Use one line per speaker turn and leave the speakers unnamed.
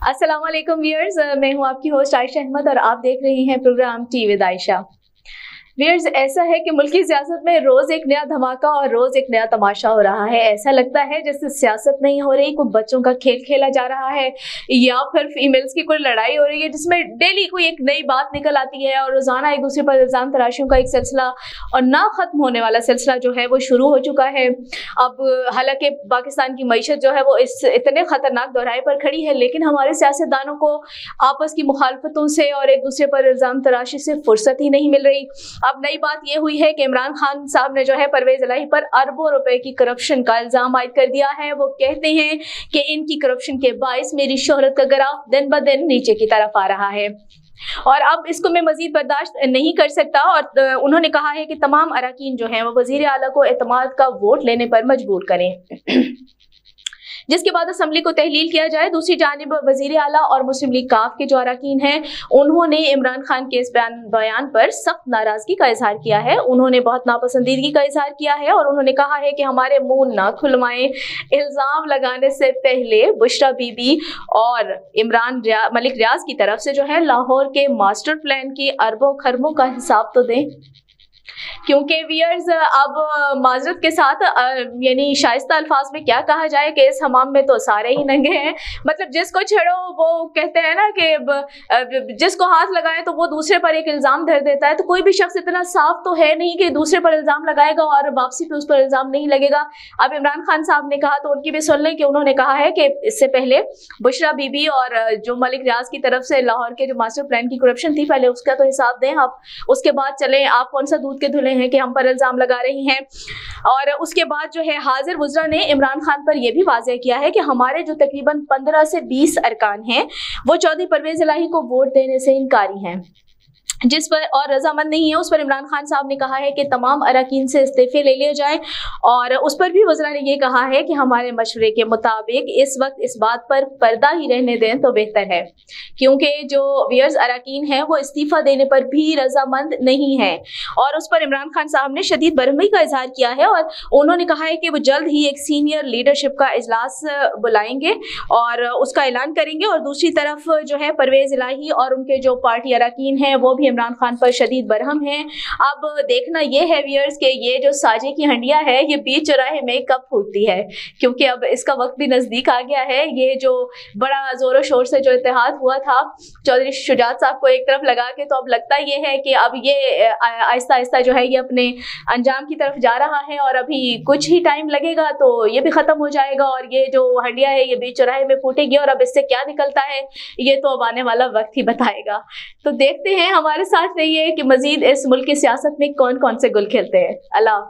अस्सलाम वालेकुम व्यूअर्स, मैं हूं आपकी होस्ट आयशा अहमद और आप देख रही हैं program tea with Ayesha. Viewers, ऐसा है कि मुल्क की सियासत में रोज एक नया धमाका और रोज एक नया तमाशा हो रहा है। ऐसा लगता है जैसे सियासत नहीं हो रही, कोई बच्चों का खेल खेला जा रहा है या फिर फीमेल्स की कोई लड़ाई हो रही है जिसमें डेली कोई एक नई बात निकल आती है और रोजाना एक दूसरे पर इल्जाम तराशियों का एक सिलसिला और ना खत्म होने वाला सिलसिला जो है वो शुरू हो चुका है। अब हालांकि पाकिस्तान की मईशत जो है वो इस इतने खतरनाक दोहराए पर खड़ी है, लेकिन हमारे सियासतदानों को आपस की मुखालफतों से और एक दूसरे पर इल्जाम तराशी से फुर्सत ही नहीं मिल रही। अब नई बात यह हुई है कि इमरान खान साहब ने जो है परवेज इलाही पर अरबों रुपए की करप्शन का इल्जाम आयद कर दिया है। वो कहते हैं कि इनकी करप्शन के बाइस मेरी शोहरत का ग्राफ दिन ब दिन नीचे की तरफ आ रहा है और अब इसको मैं मजीद बर्दाश्त नहीं कर सकता। और उन्होंने कहा है कि तमाम अरकान जो हैं वो वजीर आला को एतमाद का वोट लेने पर मजबूर करें, जिसके बाद असम्बली को तहलील किया जाए। दूसरी जानिब वजीर आला और मुस्लिम लीग काफ के जो अरकान हैं उन्होंने इमरान खान के इस बयान पर सख्त नाराजगी का इजहार किया है। उन्होंने बहुत नापसंदीदगी का इजहार किया है और उन्होंने कहा है कि हमारे मुंह ना खुलवाएं। इल्जाम लगाने से पहले बुशरा बीबी और मलिक रियाज की तरफ से जो है लाहौर के मास्टर प्लान की अरबों खरबों का हिसाब तो दें, क्योंकि व्यूअर्स अब माजरत के साथ यानी शाइस्ता अल्फाज में क्या कहा जाए कि इस हमाम में तो सारे ही नंगे हैं। मतलब जिसको छेड़ो वो कहते हैं ना कि जिसको हाथ लगाए तो वो दूसरे पर एक इल्जाम धर देता है। तो कोई भी शख्स इतना साफ तो है नहीं कि दूसरे पर इल्जाम लगाएगा और वापसी पे उस पर इल्जाम नहीं लगेगा। अब इमरान खान साहब ने कहा तो उनकी भी सुन लें कि उन्होंने कहा है कि इससे पहले बुशरा बीबी और जो मलिक रियाज की तरफ से लाहौर के जो मास्टर प्लान की करप्शन थी, पहले उसका तो हिसाब दें आप, उसके बाद चलें। आप कौन सा दूध के धुले हैं कि हम पर इल्जाम लगा रही हैं। और उसके बाद जो है हाजिर वुज़रा ने इमरान खान पर यह भी वाज़ेह किया है कि हमारे जो तकरीबन 15 से 20 अरकान हैं वो चौधरी परवेज इलाही को वोट देने से इनकारी हैं, जिस पर और रजामंद नहीं है। उस पर इमरान खान साहब ने कहा है कि तमाम अरकान से इस्तीफे ले लिए जाएं और उस पर भी वज़रा ने यह कहा है कि हमारे मशवरे के मुताबिक इस वक्त इस बात पर पर्दा ही रहने दें तो बेहतर है, क्योंकि जो व्यूअर्स अरकान हैं वो इस्तीफा देने पर भी रजामंद नहीं है। और उस पर इमरान खान साहब ने शदीद बरहमी का इजहार किया है और उन्होंने कहा है कि वो जल्द ही एक सीनियर लीडरशिप का इजलास बुलाएंगे और उसका ऐलान करेंगे। और दूसरी तरफ जो है परवेज इलाही और उनके जो पार्टी अरकान हैं वो भी इमरान खान पर शदीद बरहम है। अब देखना यह है व्यूअर्स कि ये जो साजे की हंडिया है ये बीच चौराहे में कब फूटती है, क्योंकि अब इसका वक्त भी नजदीक आ गया है। ये जो बड़ा जोरों शोर से जो इत्तेहाद हुआ था चौधरी शुजात साहब को एक तरफ लगा के, तो अब लगता ये है कि अब ये आहिस्ता आहिस्ता जो है ये अपने अंजाम की तरफ जा रहा है और अभी कुछ ही टाइम लगेगा तो ये भी खत्म हो जाएगा और ये जो हंडिया है ये बीच चौराहे में फूटेगी। और अब इससे क्या निकलता है ये तो अब आने वाला वक्त ही बताएगा। तो देखते हैं, हमारे साथ रहिए कि मजीद इस मुल्क की सियासत में कौन कौन से गुल खिलते हैं। अल्लाह।